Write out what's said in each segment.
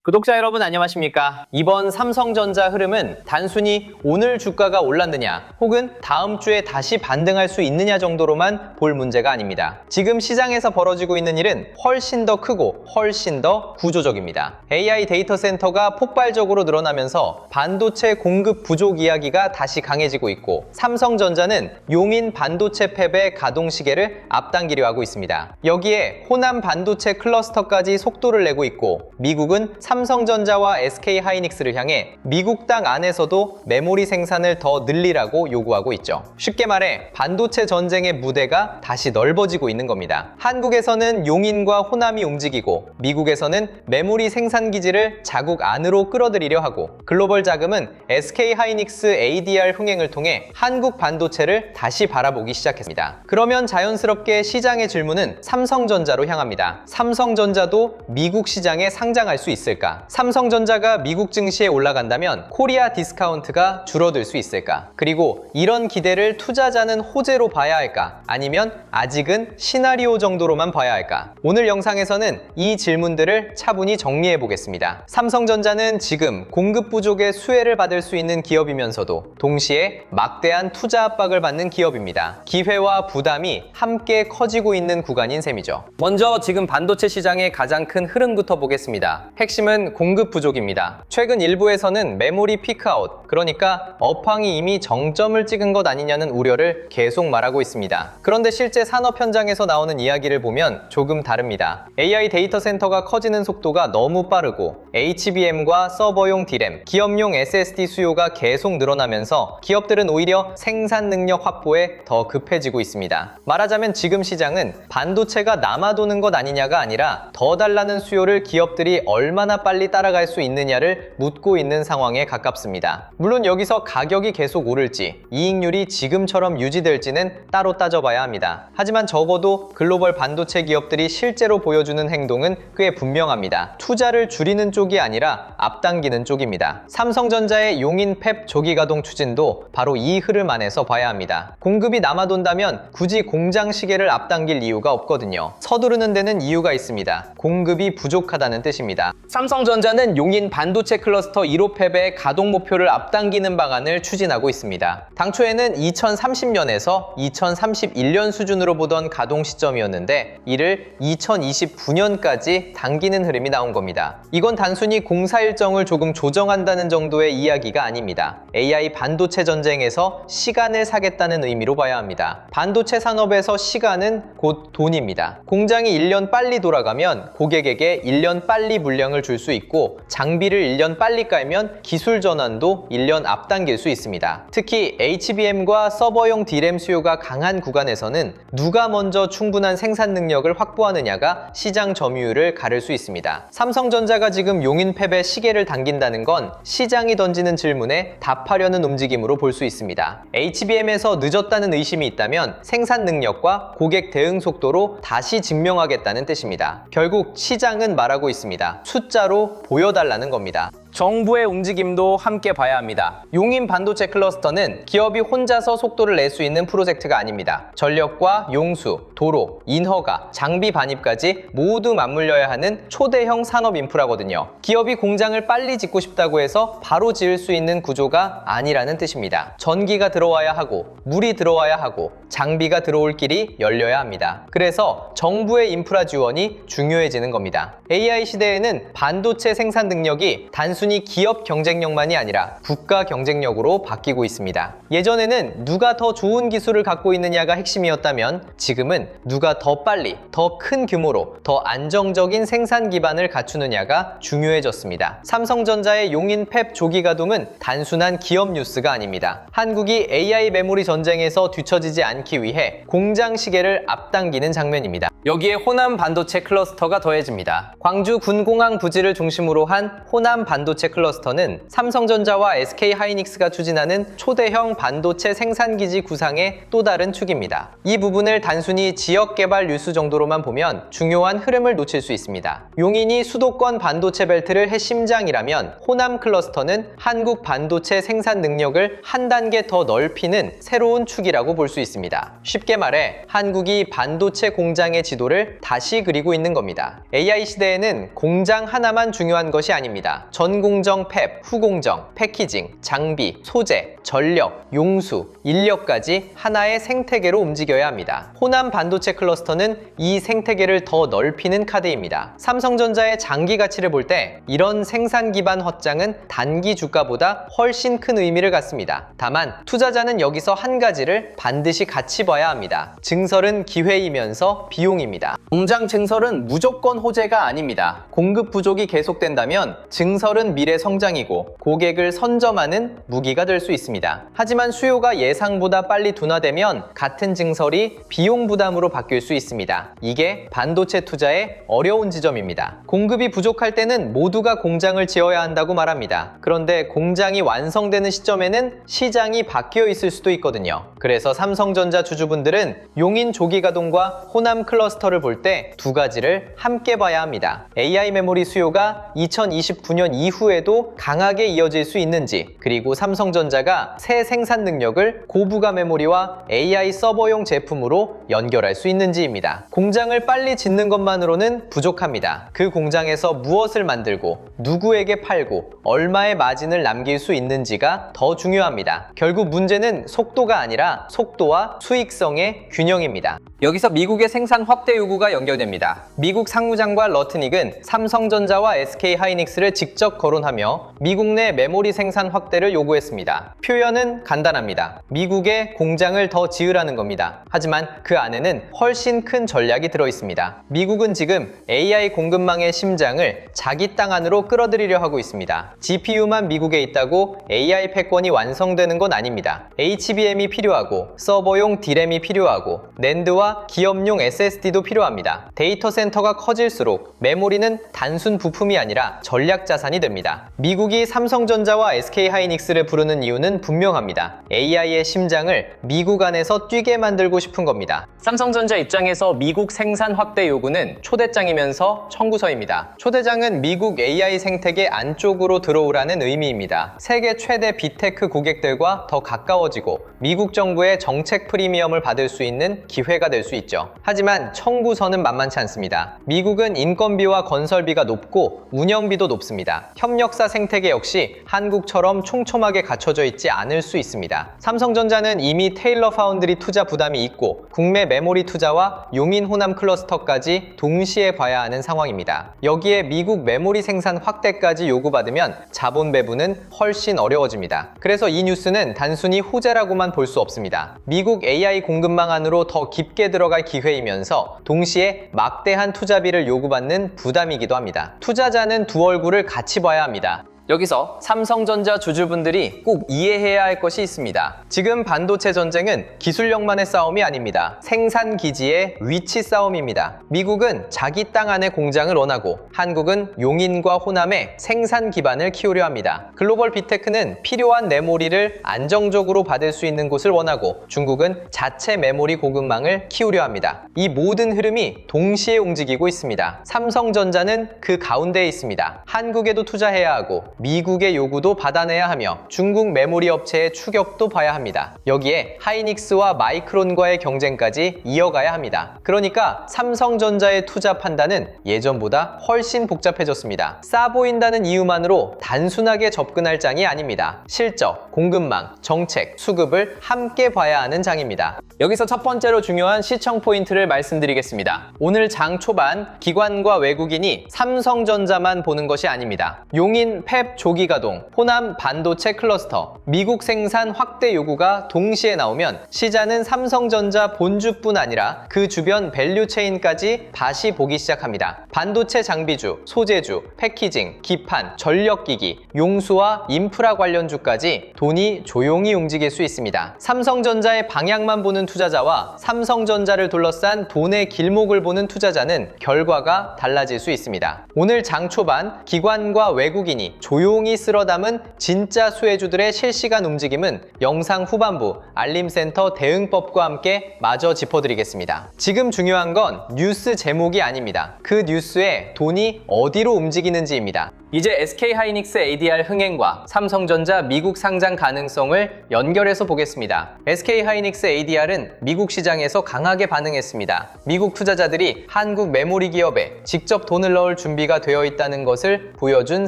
구독자 여러분 안녕하십니까? 이번 삼성전자 흐름은 단순히 오늘 주가가 올랐느냐 혹은 다음 주에 다시 반등할 수 있느냐 정도로만 볼 문제가 아닙니다. 지금 시장에서 벌어지고 있는 일은 훨씬 더 크고 훨씬 더 구조적입니다. AI 데이터 센터가 폭발적으로 늘어나면서 반도체 공급 부족 이야기가 다시 강해지고 있고, 삼성전자는 용인 반도체 팹의 가동 시계를 앞당기려 하고 있습니다. 여기에 호남 반도체 클러스터까지 속도를 내고 있고, 미국은 삼성전자와 SK하이닉스를 향해 미국 땅 안에서도 메모리 생산을 더 늘리라고 요구하고 있죠. 쉽게 말해 반도체 전쟁의 무대가 다시 넓어지고 있는 겁니다. 한국에서는 용인과 호남이 움직이고, 미국에서는 메모리 생산 기지를 자국 안으로 끌어들이려 하고, 글로벌 자금은 SK하이닉스 ADR 흥행을 통해 한국 반도체를 다시 바라보기 시작했습니다. 그러면 자연스럽게 시장의 질문은 삼성전자로 향합니다. 삼성전자도 미국 시장에 상장할 수 있을까? 삼성전자가 미국 증시에 올라간다면 코리아 디스카운트가 줄어들 수 있을까? 그리고 이런 기대를 투자자는 호재로 봐야 할까? 아니면 아직은 시나리오 정도로만 봐야 할까? 오늘 영상에서는 이 질문들을 차분히 정리해 보겠습니다. 삼성전자는 지금 공급 부족의 수혜를 받을 수 있는 기업이면서도 동시에 막대한 투자 압박을 받는 기업입니다. 기회와 부담이 함께 커지고 있는 구간인 셈이죠. 먼저 지금 반도체 시장의 가장 큰 흐름부터 보겠습니다. 핵심은 공급 부족입니다. 최근 일부에서는 메모리 피크아웃, 그러니까 업황이 이미 정점을 찍은 것 아니냐는 우려를 계속 말하고 있습니다. 그런데 실제 산업 현장에서 나오는 이야기를 보면 조금 다릅니다. AI 데이터 센터가 커지는 속도가 너무 빠르고, HBM과 서버용 DRAM, 기업용 SSD 수요가 계속 늘어나면서 기업들은 오히려 생산 능력 확보에 더 급해지고 있습니다. 말하자면 지금 시장은 반도체가 남아도는 것 아니냐가 아니라 더 달라는 수요를 기업들이 얼마나 빨리 따라갈 수 있느냐를 묻고 있는 상황에 가깝습니다. 물론 여기서 가격이 계속 오를지, 이익률이 지금처럼 유지될지는 따로 따져봐야 합니다. 하지만 적어도 글로벌 반도체 기업들이 실제로 보여주는 행동은 꽤 분명합니다. 투자를 줄이는 쪽이 아니라 앞당기는 쪽입니다. 삼성전자의 용인 팹 조기 가동 추진도 바로 이 흐름 안에서 봐야 합니다. 공급이 남아돈다면 굳이 공장 시계를 앞당길 이유가 없거든요. 서두르는 데는 이유가 있습니다. 공급이 부족하다는 뜻입니다. 삼성전자는 용인 반도체 클러스터 1호 팹의 가동 목표를 앞당기는 방안을 추진하고 있습니다. 당초에는 2030년에서 2031년 수준으로 보던 가동 시점이었는데, 이를 2029년까지 당기는 흐름이 나온 겁니다. 이건 단순히 공사 일정을 조금 조정한다는 정도의 이야기가 아닙니다. AI 반도체 전쟁에서 시간을 사겠다는 의미로 봐야 합니다. 반도체 산업에서 시간은 곧 돈입니다. 공장이 1년 빨리 돌아가면 고객에게 1년 빨리 물량을 줄 수 있고, 장비를 1년 빨리 깔면 기술 전환도 1년 앞당길 수 있습니다. 특히 HBM과 서버용 DRAM 수요가 강한 구간에서는 누가 먼저 충분한 생산 능력을 확보하느냐가 시장 점유율을 가를 수 있습니다. 삼성전자가 지금 용인 팹의 시계를 당긴다는 건 시장이 던지는 질문에 답하려는 움직임으로 볼 수 있습니다. HBM에서 늦었다는 의심이 있다면 생산 능력과 고객 대응 속도로 다시 증명하겠다는 뜻입니다. 결국 시장은 말하고 있습니다. 숫자로 보여달라는 겁니다. 정부의 움직임도 함께 봐야 합니다. 용인 반도체 클러스터는 기업이 혼자서 속도를 낼 수 있는 프로젝트가 아닙니다. 전력과 용수, 도로, 인허가, 장비 반입까지 모두 맞물려야 하는 초대형 산업 인프라거든요. 기업이 공장을 빨리 짓고 싶다고 해서 바로 지을 수 있는 구조가 아니라는 뜻입니다. 전기가 들어와야 하고, 물이 들어와야 하고, 장비가 들어올 길이 열려야 합니다. 그래서 정부의 인프라 지원이 중요해지는 겁니다. AI 시대에는 반도체 생산 능력이 단순히 기업 경쟁력만이 아니라 국가 경쟁력으로 바뀌고 있습니다. 예전에는 누가 더 좋은 기술을 갖고 있느냐가 핵심이었다면, 지금은 누가 더 빨리, 더 큰 규모로, 더 안정적인 생산 기반을 갖추느냐가 중요해졌습니다. 삼성전자의 용인 팹 조기 가동은 단순한 기업 뉴스가 아닙니다. 한국이 AI 메모리 전쟁에서 뒤처지지 않기 위해 공장 시계를 앞당기는 장면입니다. 여기에 호남 반도체 클러스터가 더해집니다. 광주 군공항 부지를 중심으로 한 호남 반도체 반도체 클러스터는 삼성전자와 SK하이닉스가 추진하는 초대형 반도체 생산기지 구상의 또 다른 축입니다. 이 부분을 단순히 지역개발 뉴스 정도로만 보면 중요한 흐름을 놓칠 수 있습니다. 용인이 수도권 반도체 벨트를 핵심장이라면 호남 클러스터는 한국 반도체 생산 능력을 한 단계 더 넓히는 새로운 축이라고 볼 수 있습니다. 쉽게 말해 한국이 반도체 공장의 지도를 다시 그리고 있는 겁니다. AI 시대에는 공장 하나만 중요한 것이 아닙니다. 전공정 팹, 후공정, 패키징, 장비, 소재, 전력, 용수, 인력까지 하나의 생태계로 움직여야 합니다. 호남 반도체 클러스터는 이 생태계를 더 넓히는 카드입니다. 삼성전자의 장기 가치를 볼 때 이런 생산 기반 확장은 단기 주가보다 훨씬 큰 의미를 갖습니다. 다만 투자자는 여기서 한 가지를 반드시 같이 봐야 합니다. 증설은 기회이면서 비용입니다. 공장 증설은 무조건 호재가 아닙니다. 공급 부족이 계속된다면 증설은 미래 성장이고 고객을 선점하는 무기가 될 수 있습니다. 하지만 수요가 예상보다 빨리 둔화되면 같은 증설이 비용 부담으로 바뀔 수 있습니다. 이게 반도체 투자의 어려운 지점입니다. 공급이 부족할 때는 모두가 공장을 지어야 한다고 말합니다. 그런데 공장이 완성되는 시점에는 시장이 바뀌어 있을 수도 있거든요. 그래서 삼성전자 주주분들은 용인 조기가동과 호남 클러스터를 볼 때 두 가지를 함께 봐야 합니다. AI 메모리 수요가 2029년 이후에도 강하게 이어질 수 있는지, 그리고 삼성전자가 새 생산 능력을 고부가 메모리와 AI 서버용 제품으로 연결할 수 있는지입니다. 공장을 빨리 짓는 것만으로는 부족합니다. 그 공장에서 무엇을 만들고 누구에게 팔고 얼마의 마진을 남길 수 있는지가 더 중요합니다. 결국 문제는 속도가 아니라 속도와 수익성의 균형입니다. 여기서 미국의 생산 확대 요구가 연결됩니다. 미국 상무장관 러트닉은 삼성전자와 SK하이닉스를 직접 거론하며 미국 내 메모리 생산 확대를 요구했습니다. 표현은 간단합니다. 미국에 공장을 더 지으라는 겁니다. 하지만 그 안에는 훨씬 큰 전략이 들어 있습니다. 미국은 지금 AI 공급망의 심장을 자기 땅 안으로 끌어들이려 하고 있습니다. GPU만 미국에 있다고 AI 패권이 완성되는 건 아닙니다. HBM이 필요하고 서버용 D램이 필요하고 낸드와 기업용 SSD도 필요합니다. 데이터 센터가 커질수록 메모리는 단순 부품이 아니라 전략 자산이 됩니다. 미국이 삼성전자와 SK하이닉스를 부르는 이유는 분명합니다. AI의 심장을 미국 안에서 뛰게 만들고 싶은 겁니다. 삼성전자 입장에서 미국 생산 확대 요구는 초대장이면서 청구서입니다. 초대장은 미국 AI 생태계 안쪽으로 들어오라는 의미입니다. 세계 최대 빅테크 고객들과 더 가까워지고 미국 정부의 정책 프리미엄을 받을 수 있는 기회가 될 수 있죠. 하지만 청구서는 만만치 않습니다. 미국은 인건비와 건설비가 높고 운영비도 높습니다. 협력사 생태계 역시 한국처럼 촘촘하게 갖춰져 있지 않을 수 있습니다. 삼성전자는 이미 테일러 파운드리 투자 부담이 있고 국내 메모리 투자와 용인 호남 클러스터까지 동시에 봐야 하는 상황입니다. 여기에 미국 메모리 생산 확대까지 요구받으면 자본 배분은 훨씬 어려워집니다. 그래서 이 뉴스는 단순히 호재라고만 볼 수 없습니다. 미국 AI 공급망 안으로 더 깊게 들어갈 기회이면서 동시에 막대한 투자비를 요구받는 부담이기도 합니다. 투자자는 두 얼굴을 같이 봐야 합니다. 여기서 삼성전자 주주분들이 꼭 이해해야 할 것이 있습니다. 지금 반도체 전쟁은 기술력만의 싸움이 아닙니다. 생산 기지의 위치 싸움입니다. 미국은 자기 땅 안에 공장을 원하고 한국은 용인과 호남에 생산 기반을 키우려 합니다. 글로벌 빅테크는 필요한 메모리를 안정적으로 받을 수 있는 곳을 원하고 중국은 자체 메모리 공급망을 키우려 합니다. 이 모든 흐름이 동시에 움직이고 있습니다. 삼성전자는 그 가운데에 있습니다. 한국에도 투자해야 하고 미국의 요구도 받아내야 하며 중국 메모리 업체의 추격도 봐야 합니다. 여기에 하이닉스와 마이크론과의 경쟁까지 이어가야 합니다. 그러니까 삼성전자의 투자 판단은 예전보다 훨씬 복잡해졌습니다. 싸 보인다는 이유만으로 단순하게 접근할 장이 아닙니다. 실적, 공급망, 정책, 수급을 함께 봐야 하는 장입니다. 여기서 첫 번째로 중요한 시청 포인트를 말씀드리겠습니다. 오늘 장 초반 기관과 외국인이 삼성전자만 보는 것이 아닙니다. 용인 팹 조기 가동, 호남 반도체 클러스터, 미국 생산 확대 요구가 동시에 나오면 시장은 삼성전자 본주뿐 아니라 그 주변 밸류체인까지 다시 보기 시작합니다. 반도체 장비주, 소재주, 패키징, 기판, 전력기기, 용수와 인프라 관련주까지 돈이 조용히 움직일 수 있습니다. 삼성전자의 방향만 보는 투자자와 삼성전자를 둘러싼 돈의 길목을 보는 투자자는 결과가 달라질 수 있습니다. 오늘 장 초반 기관과 외국인이 조용히 조용히 쓸어 담은 진짜 수혜주들의 실시간 움직임은 영상 후반부 알림센터 대응법과 함께 마저 짚어드리겠습니다. 지금 중요한 건 뉴스 제목이 아닙니다. 그 뉴스에 돈이 어디로 움직이는지입니다. 이제 SK하이닉스 ADR 흥행과 삼성전자 미국 상장 가능성을 연결해서 보겠습니다. SK하이닉스 ADR은 미국 시장에서 강하게 반응했습니다. 미국 투자자들이 한국 메모리 기업에 직접 돈을 넣을 준비가 되어 있다는 것을 보여준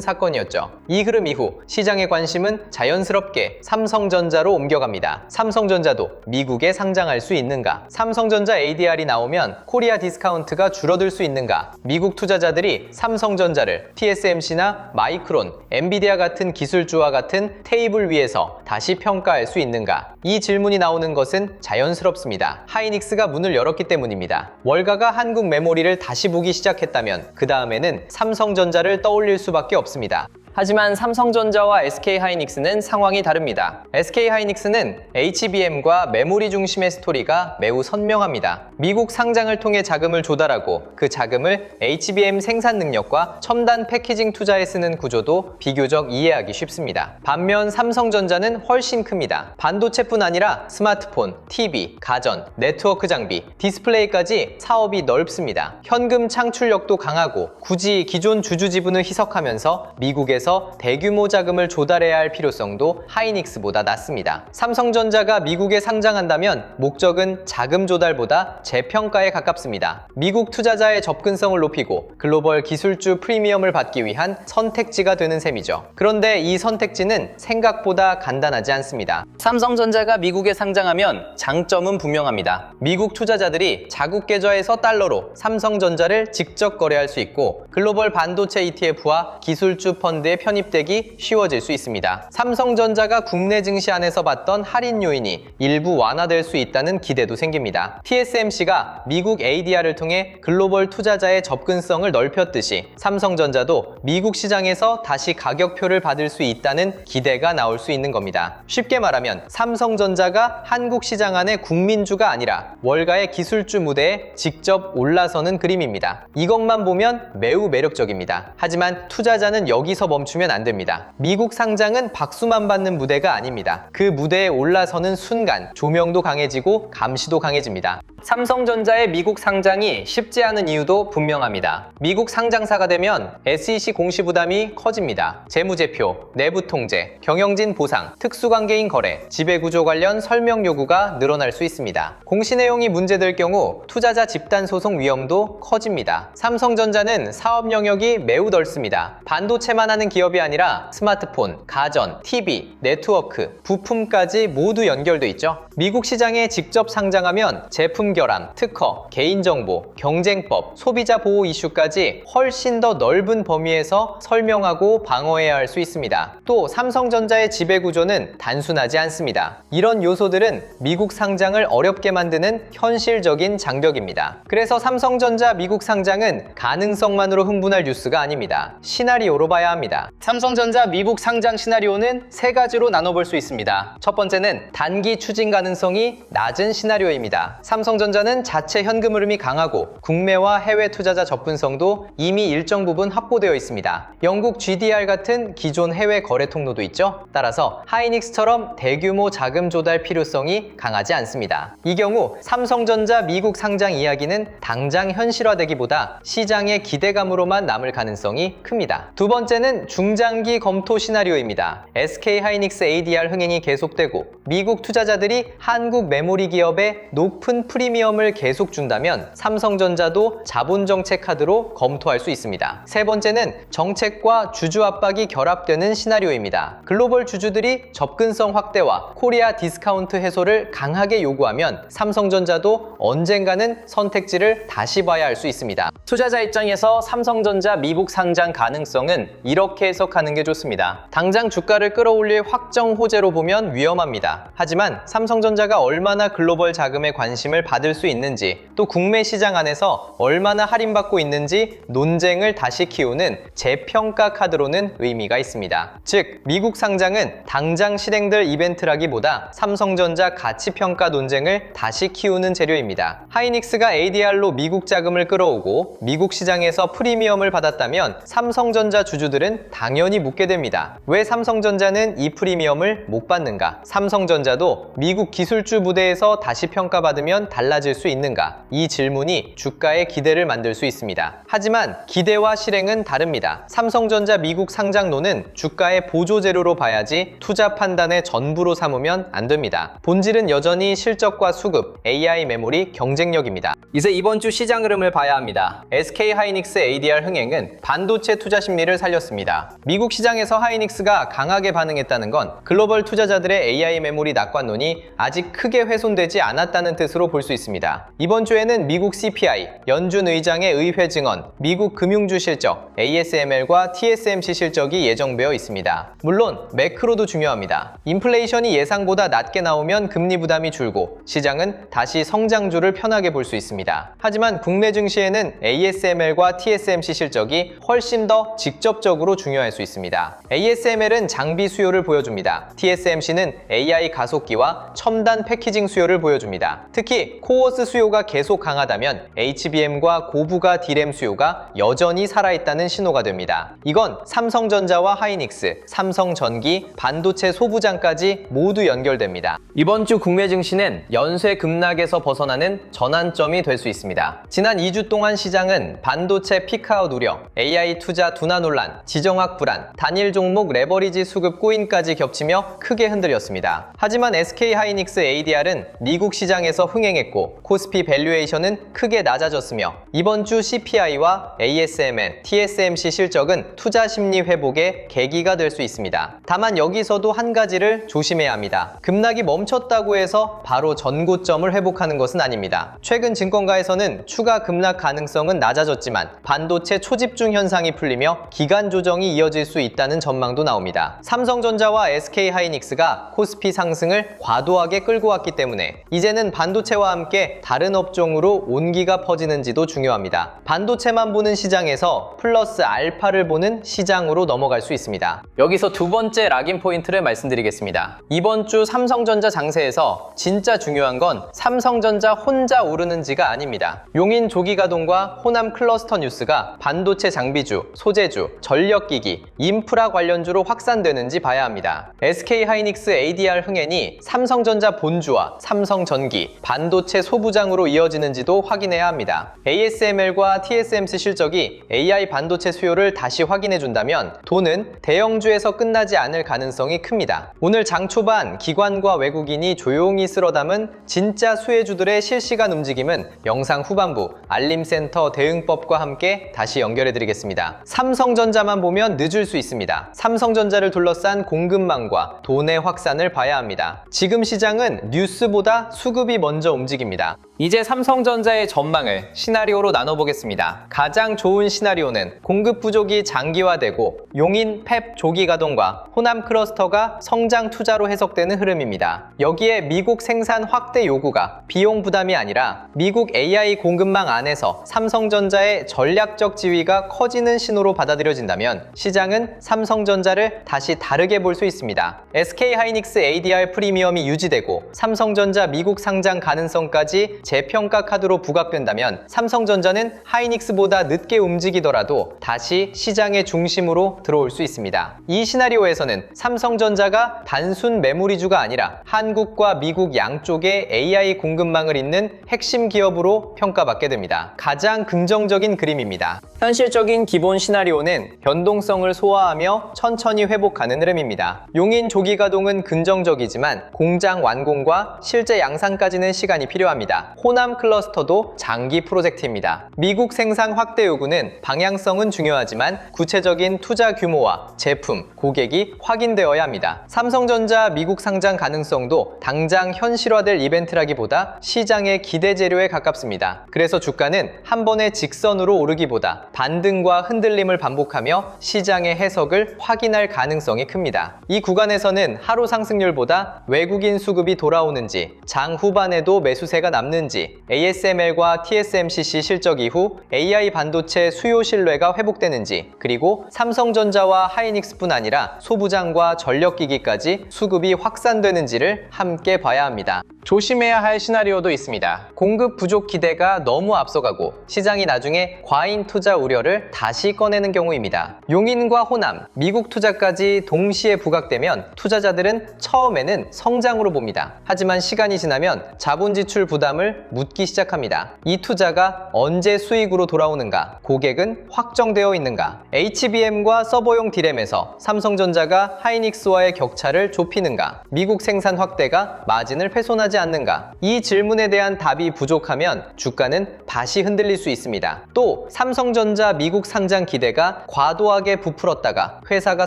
사건이었죠. 이 흐름 이후 시장의 관심은 자연스럽게 삼성전자로 옮겨갑니다. 삼성전자도 미국에 상장할 수 있는가? 삼성전자 ADR이 나오면 코리아 디스카운트가 줄어들 수 있는가? 미국 투자자들이 삼성전자를 TSMC나 마이크론, 엔비디아 같은 기술주와 같은 테이블 위에서 다시 평가할 수 있는가? 이 질문이 나오는 것은 자연스럽습니다. 하이닉스가 문을 열었기 때문입니다. 월가가 한국 메모리를 다시 보기 시작했다면 그 다음에는 삼성전자를 떠올릴 수밖에 없습니다. 하지만 삼성전자와 SK하이닉스는 상황이 다릅니다. SK하이닉스는 HBM과 메모리 중심의 스토리가 매우 선명합니다. 미국 상장을 통해 자금을 조달하고 그 자금을 HBM 생산 능력과 첨단 패키징 투자에 쓰는 구조도 비교적 이해하기 쉽습니다. 반면 삼성전자는 훨씬 큽니다. 반도체뿐 아니라 스마트폰, TV, 가전, 네트워크 장비, 디스플레이까지 사업이 넓습니다. 현금 창출력도 강하고 굳이 기존 주주 지분을 희석하면서 미국에서 대규모 자금을 조달해야 할 필요성도 하이닉스보다 낮습니다. 삼성전자가 미국에 상장한다면 목적은 자금 조달보다 재평가에 가깝습니다. 미국 투자자의 접근성을 높이고 글로벌 기술주 프리미엄을 받기 위한 선택지가 되는 셈이죠. 그런데 이 선택지는 생각보다 간단하지 않습니다. 삼성전자가 미국에 상장하면 장점은 분명합니다. 미국 투자자들이 자국 계좌에서 달러로 삼성전자를 직접 거래할 수 있고 글로벌 반도체 ETF와 기술주 펀드에 편입되기 쉬워질 수 있습니다. 삼성전자가 국내 증시 안에서 받던 할인 요인이 일부 완화될 수 있다는 기대도 생깁니다. TSMC가 미국 ADR을 통해 글로벌 투자자의 접근성을 넓혔듯이 삼성전자도 미국 시장에서 다시 가격표를 받을 수 있다는 기대가 나올 수 있는 겁니다. 쉽게 말하면 삼성전자가 한국 시장 안의 국민주가 아니라 월가의 기술주 무대에 직접 올라서는 그림입니다. 이것만 보면 매우 매력적입니다. 하지만 투자자는 여기서 멈추면 안 됩니다. 미국 상장은 박수만 받는 무대가 아닙니다. 그 무대에 올라서는 순간 조명도 강해지고 감시도 강해집니다. 삼성전자의 미국 상장이 쉽지 않은 이유도 분명합니다. 미국 상장사가 되면 SEC 공시 부담이 커집니다. 재무제표, 내부 통제, 경영진 보상, 특수관계인 거래, 지배구조 관련 설명 요구가 늘어날 수 있습니다. 공시 내용이 문제될 경우 투자자 집단 소송 위험도 커집니다. 삼성전자는 사업 영역이 매우 넓습니다. 반도체만 하는 기업이 아니라 스마트폰, 가전, TV, 네트워크, 부품까지 모두 연결돼 있죠. 미국 시장에 직접 상장하면 제품 결함, 특허, 개인정보, 경쟁법, 소비자 보호 이슈까지 훨씬 더 넓은 범위에서 설명하고 방어해야 할 수 있습니다. 또 삼성전자의 지배구조는 단순하지 않습니다. 이런 요소들은 미국 상장을 어렵게 만드는 현실적인 장벽입니다. 그래서 삼성전자 미국 상장은 가능성만으로 흥분할 뉴스가 아닙니다. 시나리오로 봐야 합니다. 삼성전자 미국 상장 시나리오는 세 가지로 나눠볼 수 있습니다. 첫 번째는 단기 추진 가능성이 낮은 시나리오입니다. 삼성전자는 자체 현금 흐름이 강하고 국내와 해외 투자자 접근성도 이미 일정 부분 확보되어 있습니다. 영국 GDR 같은 기존 해외 거래 통로도 있죠. 따라서 하이닉스처럼 대규모 자금 조달 필요성이 강하지 않습니다. 이 경우 삼성전자 미국 상장 이야기는 당장 현실화되기보다 시장의 기대감으로만 남을 가능성이 큽니다. 두 번째는 중장기 검토 시나리오입니다. SK하이닉스 ADR 흥행이 계속되고 미국 투자자들이 한국 메모리 기업에 높은 프리미엄을 계속 준다면 삼성전자도 자본정책 카드로 검토할 수 있습니다. 세 번째는 정책과 주주 압박이 결합되는 시나리오입니다. 글로벌 주주들이 접근성 확대와 코리아 디스카운트 해소를 강하게 요구하면 삼성전자도 언젠가는 선택지를 다시 봐야 할 수 있습니다. 투자자 입장에서 삼성전자 미국 상장 가능성은 이렇게 해석하는 게 좋습니다. 당장 주가를 끌어올릴 확정 호재로 보면 위험합니다. 하지만 삼성전자가 얼마나 글로벌 자금에 관심을 받을 수 있는지, 또 국내 시장 안에서 얼마나 할인받고 있는지 논쟁을 다시 키우는 재평가 카드로는 의미가 있습니다. 즉, 미국 상장은 당장 실행될 이벤트라기보다 삼성전자 가치평가 논쟁을 다시 키우는 재료입니다. 하이닉스가 ADR로 미국 자금을 끌어오고 미국 시장에서 프리미엄을 받았다면 삼성전자 주주들은 질문은 당연히 묻게 됩니다. 왜 삼성전자는 이 프리미엄을 못 받는가? 삼성전자도 미국 기술주 부대에서 다시 평가받으면 달라질 수 있는가? 이 질문이 주가의 기대를 만들 수 있습니다. 하지만 기대와 실행은 다릅니다. 삼성전자 미국 상장론은 주가의 보조재료로 봐야지 투자 판단의 전부로 삼으면 안 됩니다. 본질은 여전히 실적과 수급, AI 메모리, 경쟁력입니다. 이제 이번 주 시장 흐름을 봐야 합니다. SK하이닉스 ADR 흥행은 반도체 투자 심리를 살렸습니다. 미국 시장에서 하이닉스가 강하게 반응했다는 건 글로벌 투자자들의 AI 메모리 낙관론이 아직 크게 훼손되지 않았다는 뜻으로 볼 수 있습니다. 이번 주에는 미국 CPI, 연준 의장의 의회 증언, 미국 금융주 실적, ASML과 TSMC 실적이 예정되어 있습니다. 물론 매크로도 중요합니다. 인플레이션이 예상보다 낮게 나오면 금리 부담이 줄고 시장은 다시 성장주를 편하게 볼 수 있습니다. 하지만 국내 증시에는 ASML과 TSMC 실적이 훨씬 더 직접적으로 중요할 수 있습니다. ASML은 장비 수요를 보여줍니다. TSMC는 AI 가속기와 첨단 패키징 수요를 보여줍니다. 특히 코어스 수요가 계속 강하다면 HBM과 고부가 D램 수요가 여전히 살아있다는 신호가 됩니다. 이건 삼성전자와 하이닉스, 삼성전기, 반도체 소부장까지 모두 연결됩니다. 이번 주 국내 증시는 연쇄 급락에서 벗어나는 전환점이 될 수 있습니다. 지난 2주 동안 시장은 반도체 피크아웃 우려, AI 투자 둔화 논란, 지정학 불안, 단일 종목 레버리지 수급 꼬인까지 겹치며 크게 흔들렸습니다. 하지만 SK하이닉스 ADR은 미국 시장에서 흥행했고 코스피 밸류에이션은 크게 낮아졌으며 이번 주 CPI와 ASML, TSMC 실적은 투자 심리 회복의 계기가 될 수 있습니다. 다만 여기서도 한 가지를 조심해야 합니다. 급락이 멈췄다고 해서 바로 전고점을 회복하는 것은 아닙니다. 최근 증권가에서는 추가 급락 가능성은 낮아졌지만 반도체 초집중 현상이 풀리며 기간 조정이 이어질 수 있다는 전망도 나옵니다. 삼성전자와 SK하이닉스가 코스피 상승을 과도하게 끌고 왔기 때문에 이제는 반도체와 함께 다른 업종으로 온기가 퍼지는지도 중요합니다. 반도체만 보는 시장에서 플러스 알파를 보는 시장으로 넘어갈 수 있습니다. 여기서 두 번째 락인 포인트를 말씀드리겠습니다. 이번 주 삼성전자 장세에서 진짜 중요한 건 삼성전자 혼자 오르는지가 아닙니다. 용인 조기가동과 호남 클러스터 뉴스가 반도체 장비주, 소재주, 전력기기, 인프라 관련주로 확산되는지 봐야 합니다. SK하이닉스 ADR 흥행이 삼성전자 본주와 삼성전기, 반도체 소부장으로 이어지는지도 확인해야 합니다. ASML과 TSMC 실적이 AI 반도체 수요를 다시 확인해준다면 돈은 대형주에서 끝나지 않을 가능성이 큽니다. 오늘 장 초반 기관과 외국인이 조용히 쓸어담은 진짜 수혜주들의 실시간 움직임은 영상 후반부 알림센터 대응법과 함께 다시 연결해드리겠습니다. 삼성전자만 보면 늦을 수 있습니다. 삼성전자를 둘러싼 공급망과 돈의 확산을 봐야 합니다. 지금 시장은 뉴스보다 수급이 먼저 움직입니다. 이제 삼성전자의 전망을 시나리오로 나눠보겠습니다. 가장 좋은 시나리오는 공급 부족이 장기화되고 용인 팹 조기 가동과 호남 클러스터가 성장 투자로 해석되는 흐름입니다. 여기에 미국 생산 확대 요구가 비용 부담이 아니라 미국 AI 공급망 안에서 삼성전자의 전략적 지위가 커지는 신호로 받아들여진다면 시장은 삼성전자를 다시 다르게 볼 수 있습니다. SK하이닉스 ADR 프리미엄이 유지되고 삼성전자 미국 상장 가능성까지 재평가 카드로 부각된다면 삼성전자는 하이닉스보다 늦게 움직이더라도 다시 시장의 중심으로 들어올 수 있습니다. 이 시나리오에서는 삼성전자가 단순 메모리주가 아니라 한국과 미국 양쪽의 AI 공급망을 잇는 핵심 기업으로 평가받게 됩니다. 가장 긍정적인 그림입니다. 현실적인 기본 시나리오는 변동성을 소화하며 천천히 회복하는 흐름입니다. 용인 조기 가동은 긍정적이지만 공장 완공과 실제 양산까지는 시간이 필요합니다. 호남 클러스터도 장기 프로젝트입니다. 미국 생산 확대 요구는 방향성은 중요하지만 구체적인 투자 규모와 제품, 고객이 확인되어야 합니다. 삼성전자 미국 상장 가능성도 당장 현실화될 이벤트라기보다 시장의 기대 재료에 가깝습니다. 그래서 주가는 한 번에 직선으로 오르기보다 반등과 흔들림을 반복하며 시장의 해석을 확인할 가능성이 큽니다. 이 구간에서는 하루 상승률보다 외국인 수급이 돌아오는지, 장 후반에도 매수세가 남는지, ASML과 TSMC 실적 이후 AI 반도체 수요 신뢰가 회복되는지, 그리고 삼성전자와 하이닉스뿐 아니라 소부장과 전력기기까지 수급이 확산되는지를 함께 봐야 합니다. 조심해야 할 시나리오도 있습니다. 공급 부족 기대가 너무 앞서가고 시장이 나중에 과잉 투자 우려를 다시 꺼내는 경우입니다. 용인과 호남, 미국 투자까지 동시에 부각되면 투자자들은 처음에는 성장으로 봅니다. 하지만 시간이 지나면 자본 지출 부담을 묻기 시작합니다. 이 투자가 언제 수익으로 돌아오는가? 고객은 확정되어 있는가? HBM과 서버용 D램에서 삼성전자가 하이닉스와의 격차를 좁히는가? 미국 생산 확대가 마진을 훼손하지 않는가? 이 질문에 대한 답이 부족하면 주가는 다시 흔들릴 수 있습니다. 또 삼성전자 미국 상장 기대가 과도하게 부풀었다가 회사가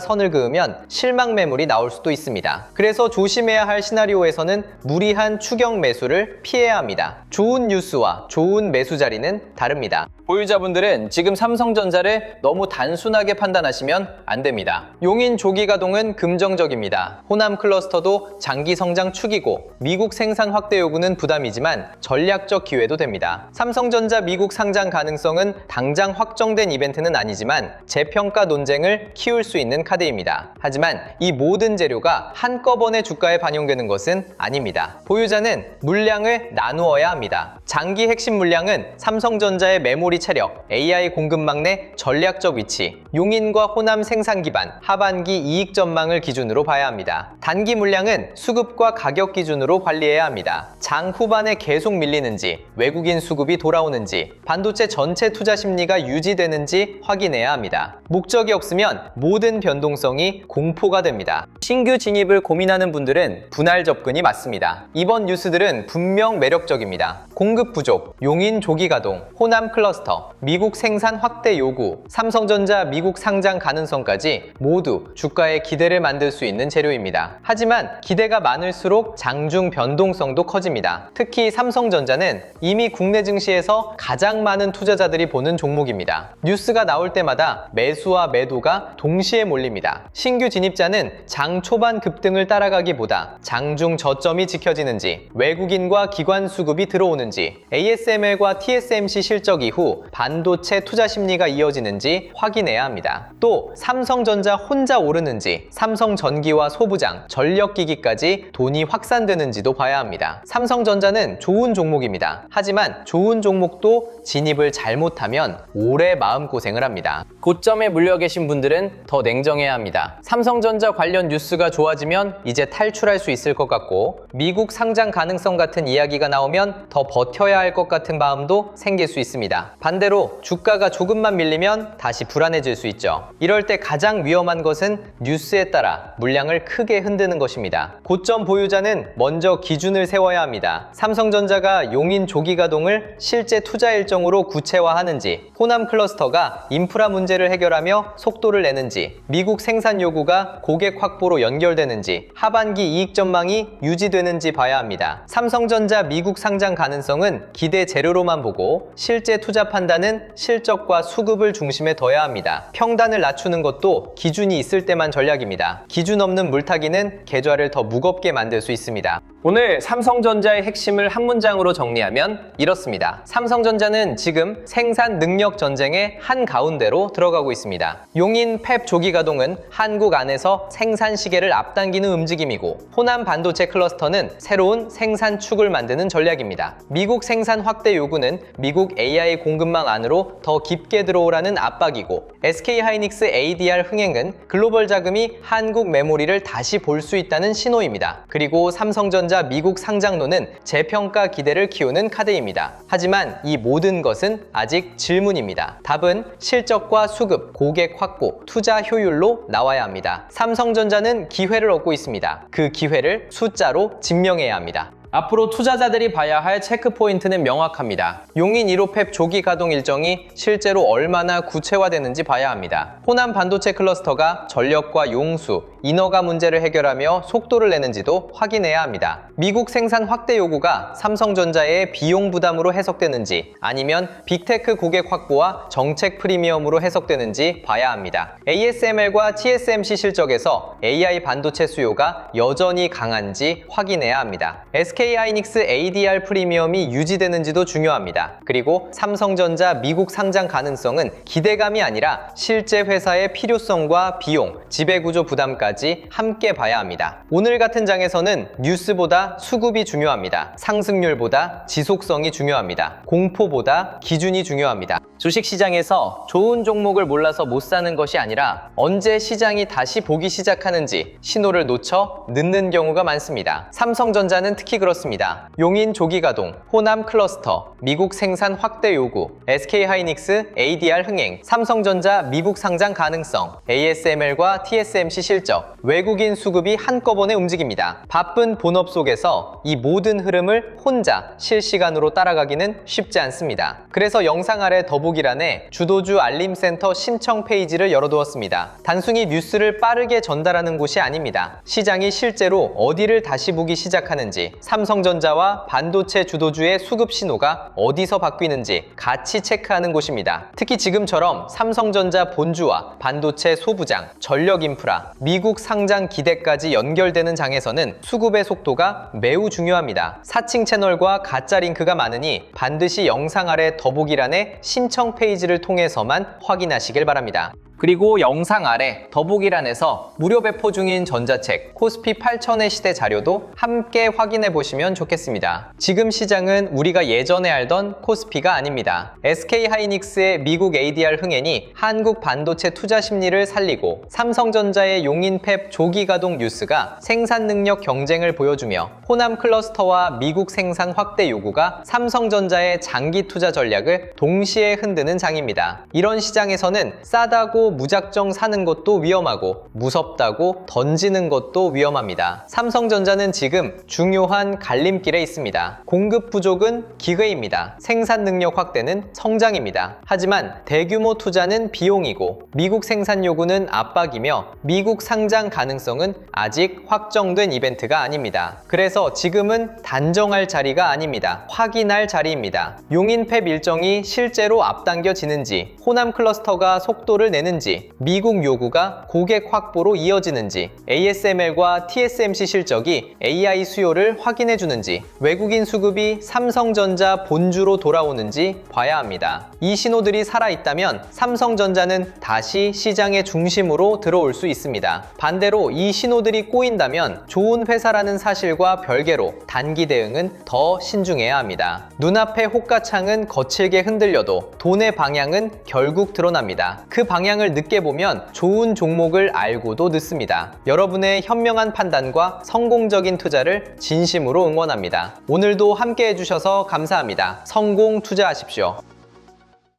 선을 그으면 실망 매물이 나올 수도 있습니다. 그래서 조심해야 할 시나리오에서는 무리한 추격 매수를 피해야 합니다. 좋은 뉴스와 좋은 매수 자리는 다릅니다. 보유자분들은 지금 삼성전자를 너무 단순하게 판단하시면 안 됩니다. 용인 조기가동은 긍정적입니다. 호남 클러스터도 장기 성장 축이고 미국 생산 확대 요구는 부담이지만 전략적 기회도 됩니다. 삼성전자 미국 상장 가능성은 당장 확정된 이벤트는 아니지만 재평가 논쟁을 키울 수 있는 카드입니다. 하지만 이 모든 재료가 한꺼번에 주가에 반영되는 것은 아닙니다. 보유자는 물량을 나누어야 합니다. 장기 핵심 물량은 삼성전자의 메모리 체력, AI 공급망 내 전략적 위치, 용인과 호남 생산 기반, 하반기 이익 전망을 기준으로 봐야 합니다. 단기 물량은 수급과 가격 기준으로 관리해야 합니다. 장 후반에 계속 밀리는지, 외국인 수급이 돌아오는지, 반도체 전체 투자 심리가 유지되는지 확인해야 합니다. 목적이 없으면 모든 변동성이 공포가 됩니다. 신규 진입을 고민하는 분들은 분할 접근이 맞습니다. 이번 뉴스들은 분명 매력적입니다. 공급 부족, 용인 조기 가동, 호남 클러스터, 미국 생산 확대 요구, 삼성전자 미국 상장 가능성까지 모두 주가에 기대를 만들 수 있는 재료입니다. 하지만 기대가 많을수록 장중 변동성도 커집니다. 특히 삼성전자는 이미 국내 증시에서 가장 많은 투자자들이 보는 종목입니다. 뉴스가 나올 때마다 매수와 매도가 동시에 몰립니다. 신규 진입자는 장 초반 급등을 따라가기보다 장중 저점이 지켜지는지, 외국인과 기관 수급이 들어오는지, ASML과 TSMC 실적 이후 반도체 투자 심리가 이어지는지 확인해야 합니다. 또 삼성전자 혼자 오르는지, 삼성전기와 소부장, 전력기기까지 돈이 확산되는지도 봐야 합니다. 삼성전자는 좋은 종목입니다. 하지만 좋은 종목도 진입을 잘못하면 오래 마음고생을 합니다. 고점에 물려 계신 분들은 더 냉정해야 합니다. 삼성전자 관련 뉴스가 좋아지면 이제 탈출할 수 있을 것 같고, 미국 상장 가능성 같은 이야기가 나오면 더 버텨야 할 것 같은 마음도 생길 수 있습니다. 반대로 주가가 조금만 밀리면 다시 불안해질 수 있죠. 이럴 때 가장 위험한 것은 뉴스에 따라 물량을 크게 흔드는 것입니다. 고점 보유자는 먼저 기준을 세워야 합니다. 삼성전자가 용인 조기 가동을 실제 투자 일정으로 구체화하는지, 호남 클러스터가 인프라 문제를 해결하며 속도를 내는지, 미국 생산 요구가 고객 확보로 연결되는지, 하반기 이익 전망이 유지되는지 봐야 합니다. 삼성전자 미국 상장 가능성은 기대 재료로만 보고 실제 투자 판단은 실적과 수급을 중심에 둬야 합니다. 평단을 낮추는 것도 기준이 있을 때만 전략입니다. 기준 없는 물타기는 계좌를 더 무겁게 만들 수 있습니다. 오늘 삼성전자의 핵심을 한 문장으로 정리하면 이렇습니다. 삼성전자는 지금 생산 능력 전쟁의 한가운데로 들어가고 있습니다. 용인 팹 조기 가동은 한국 안에서 생산 시계를 앞당기는 움직임이고, 호남 반도체 클러스터는 새로운 생산 축을 만드는 전략입니다. 미국 생산 확대 요구는 미국 AI 공급망 안으로 더 깊게 들어오라는 압박이고, SK하이닉스 ADR 흥행은 글로벌 자금이 한국 메모리를 다시 볼 수 있다는 신호입니다. 그리고 삼성전자 미국 상장론은 재평가 기대를 키우는 카드입니다. 하지만 이 모든 것은 아직 질문입니다. 답은 실적과 수급, 고객 확보, 투자 효율로 나와야 합니다. 삼성전자는 기회를 얻고 있습니다. 그 기회를 숫자로 증명해야 합니다. 앞으로 투자자들이 봐야 할 체크포인트는 명확합니다. 용인 1호 팹 조기 가동 일정이 실제로 얼마나 구체화되는지 봐야 합니다. 호남 반도체 클러스터가 전력과 용수, 인허가 문제를 해결하며 속도를 내는지도 확인해야 합니다. 미국 생산 확대 요구가 삼성전자의 비용 부담으로 해석되는지, 아니면 빅테크 고객 확보와 정책 프리미엄으로 해석되는지 봐야 합니다. ASML과 TSMC 실적에서 AI 반도체 수요가 여전히 강한지 확인해야 합니다. SK SK하이닉스 ADR 프리미엄이 유지되는지도 중요합니다. 그리고 삼성전자 미국 상장 가능성은 기대감이 아니라 실제 회사의 필요성과 비용, 지배구조 부담까지 함께 봐야 합니다. 오늘 같은 장에서는 뉴스보다 수급이 중요합니다. 상승률보다 지속성이 중요합니다. 공포보다 기준이 중요합니다. 주식시장에서 좋은 종목을 몰라서 못 사는 것이 아니라 언제 시장이 다시 보기 시작하는지 신호를 놓쳐 늦는 경우가 많습니다. 삼성전자는 특히 그렇습니다. 용인 조기가동, 호남 클러스터, 미국 생산 확대 요구, SK하이닉스 ADR 흥행, 삼성전자 미국 상장 가능성, ASML과 TSMC 실적, 외국인 수급이 한꺼번에 움직입니다. 바쁜 본업 속에서 이 모든 흐름을 혼자 실시간으로 따라가기는 쉽지 않습니다. 그래서 영상 아래 더보기란에 주도주 알림센터 신청 페이지를 열어두었습니다. 단순히 뉴스를 빠르게 전달하는 곳이 아닙니다. 시장이 실제로 어디를 다시 보기 시작하는지, 삼성전자와 반도체 주도주의 수급 신호가 어디서 바뀌는지 같이 체크하는 곳입니다. 특히 지금처럼 삼성전자 본주와 반도체 소부장, 전력 인프라, 미국 상장 기대까지 연결되는 장에서는 수급의 속도가 매우 중요합니다. 사칭 채널과 가짜 링크가 많으니 반드시 영상 아래 더보기란에 신청 페이지를 통해서만 확인하시길 바랍니다. 그리고 영상 아래 더보기란에서 무료 배포 중인 전자책 코스피 8000의 시대 자료도 함께 확인해 보시면 좋겠습니다. 지금 시장은 우리가 예전에 알던 코스피가 아닙니다. SK하이닉스의 미국 ADR 흥행이 한국 반도체 투자 심리를 살리고 삼성전자의 용인팹 조기 가동 뉴스가 생산 능력 경쟁을 보여주며 호남 클러스터와 미국 생산 확대 요구가 삼성전자의 장기 투자 전략을 동시에 흔드는 장입니다. 이런 시장에서는 싸다고 무작정 사는 것도 위험하고 무섭다고 던지는 것도 위험합니다. 삼성전자는 지금 중요한 갈림길에 있습니다. 공급 부족은 기회입니다. 생산 능력 확대는 성장입니다. 하지만 대규모 투자는 비용이고 미국 생산 요구는 압박이며 미국 상장 가능성은 아직 확정된 이벤트가 아닙니다. 그래서 지금은 단정할 자리가 아닙니다. 확인할 자리입니다. 용인팹 일정이 실제로 앞당겨지는지, 호남 클러스터가 속도를 내는지, 미국 요구가 고객 확보로 이어지는지, ASML과 TSMC 실적이 AI 수요를 확인해 주는지, 외국인 수급이 삼성전자 본주로 돌아오는지 봐야 합니다. 이 신호들이 살아있다면 삼성전자는 다시 시장의 중심으로 들어올 수 있습니다. 반대로 이 신호들이 꼬인다면 좋은 회사라는 사실과 별개로 단기 대응은 더 신중해야 합니다. 눈앞의 호가창은 거칠게 흔들려도 돈의 방향은 결국 드러납니다. 그 방향을 늦게 보면 좋은 종목을 알고도 늦습니다. 여러분의 현명한 판단과 성공적인 투자를 진심으로 응원합니다. 오늘도 함께 해주셔서 감사합니다. 성공 투자하십시오.